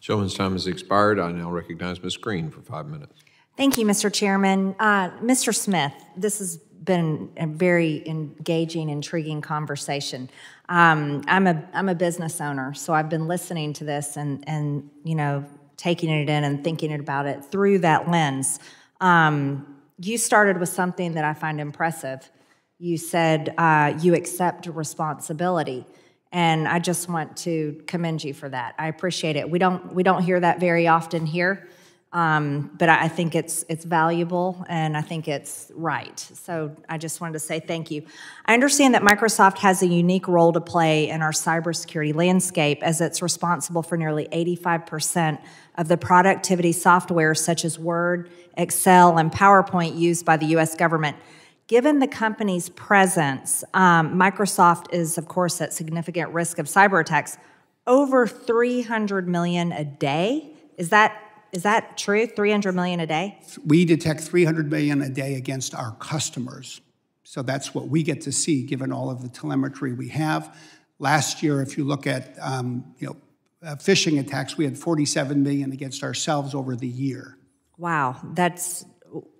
Gentleman's time has expired. I now recognize Ms. Greene for 5 minutes. Thank you, Mr. Chairman. Mr. Smith, this has been a very engaging, intriguing conversation. I'm a business owner, so I've been listening to this and you know, taking it in and thinking about it through that lens. You started with something that I find impressive. You said you accept responsibility, and I just want to commend you for that. I appreciate it. We don't hear that very often here. But I think it's valuable, and I think it's right. So I just wanted to say thank you. I understand that Microsoft has a unique role to play in our cybersecurity landscape, as it's responsible for nearly 85% of the productivity software such as Word, Excel, and PowerPoint used by the U.S. government. Given the company's presence, Microsoft is, of course, at significant risk of cyber attacks. Over 300 million a day? Is that true? 300 million a day? We detect 300 million a day against our customers. So that's what we get to see, given all of the telemetry we have. Last year, if you look at phishing attacks, we had 47 million against ourselves over the year. Wow, that's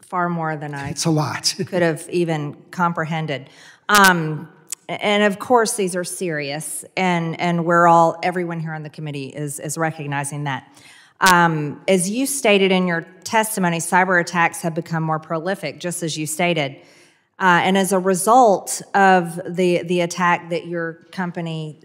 far more than it's a lot. could have even comprehended. And of course, these are serious, and everyone here on the committee is recognizing that. As you stated in your testimony, cyber attacks have become more prolific, just as you stated. And as a result of the attack that your company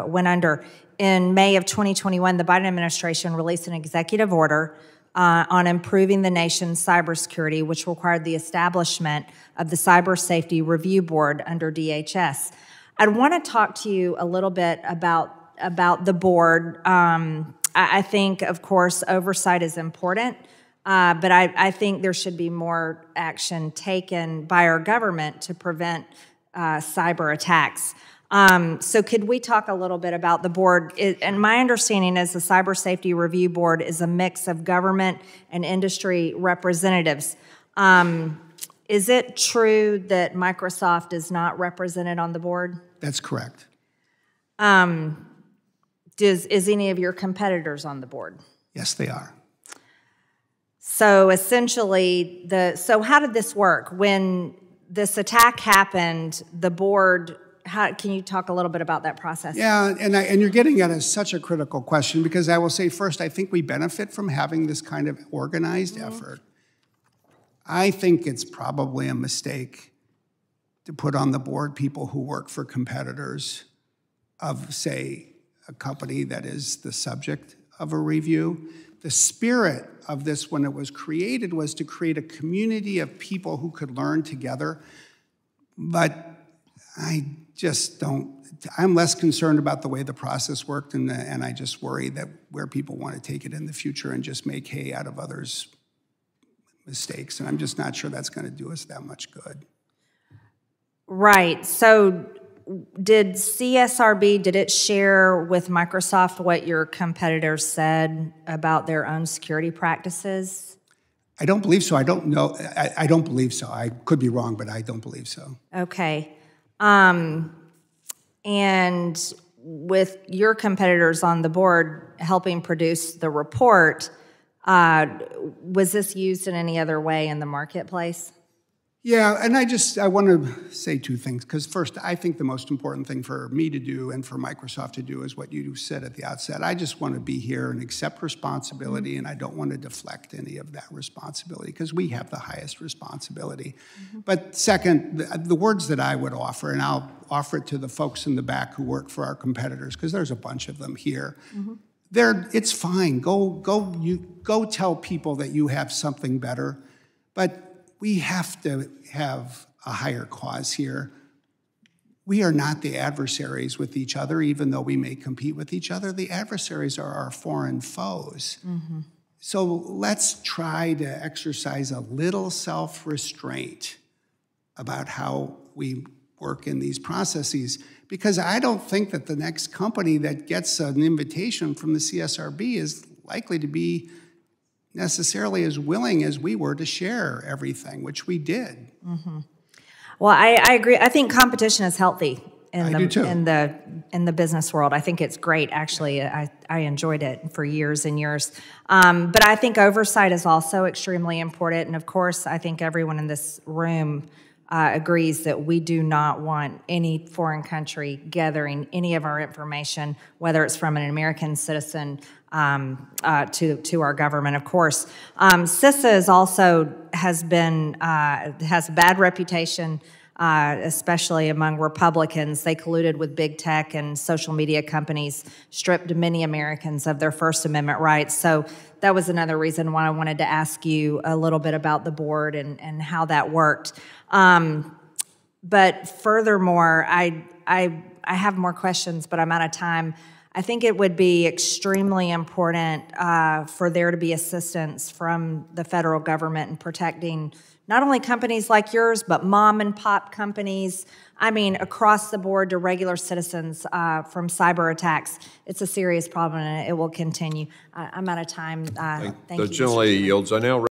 went under, in May of 2021, the Biden administration released an executive order on improving the nation's cybersecurity, which required the establishment of the Cyber Safety Review Board under DHS. I'd want to talk to you a little bit about the board. I think, of course, oversight is important, but I think there should be more action taken by our government to prevent cyber attacks. So could we talk a little bit about the board? And my understanding is the Cyber Safety Review Board is a mix of government and industry representatives. Is it true that Microsoft is not represented on the board? That's correct. Is any of your competitors on the board? Yes, they are. So essentially, so how did this work? When this attack happened, the board, can you talk a little bit about that process? Yeah, and you're getting at such a critical question, because I will say first, I think we benefit from having this kind of organized effort. I think it's probably a mistake to put on the board people who work for competitors of, say, a company that is the subject of a review. The spirit of this, when it was created, was to create a community of people who could learn together. But I just don't, I'm less concerned about the way the process worked, and I just worry that where people want to take it in the future and just make hay out of others' mistakes. And I'm just not sure that's going to do us that much good. Right. So did CSRB, did it share with Microsoft what your competitors said about their own security practices? I don't believe so. I don't know. I don't believe so. I could be wrong, but I don't believe so. Okay. And with your competitors on the board helping produce the report, was this used in any other way in the marketplace? Yeah, and I want to say two things, because first, I think the most important thing for me to do and for Microsoft to do is what you said at the outset. I just want to be here and accept responsibility, and I don't want to deflect any of that responsibility, because we have the highest responsibility. But second, the words that I would offer, and I'll offer it to the folks in the back who work for our competitors, because there's a bunch of them here. It's fine. Go tell people that you have something better, but we have to have a higher cause here. We are not the adversaries with each other, even though we may compete with each other. The adversaries are our foreign foes. So let's try to exercise a little self-restraint about how we work in these processes, because I don't think that the next company that gets an invitation from the CSRB is likely to be necessarily as willing as we were to share everything, which we did. Well, I agree. I think competition is healthy. in I do too. in the business world. I think it's great. Actually, I enjoyed it for years and years. But I think oversight is also extremely important. And of course, I think everyone in this room agrees that we do not want any foreign country gathering any of our information, whether it's from an American citizen to our government, of course. CISA is also has a bad reputation, especially among Republicans. They colluded with big tech and social media companies, stripped many Americans of their First Amendment rights. So that was another reason why I wanted to ask you a little bit about the board and how that worked. But furthermore, I have more questions, but I'm out of time. I think it would be extremely important for there to be assistance from the federal government in protecting not only companies like yours, but mom and pop companies. I mean, across the board to regular citizens from cyber attacks. It's a serious problem and it will continue. I'm out of time. Thank you. The gentlelady yields. I now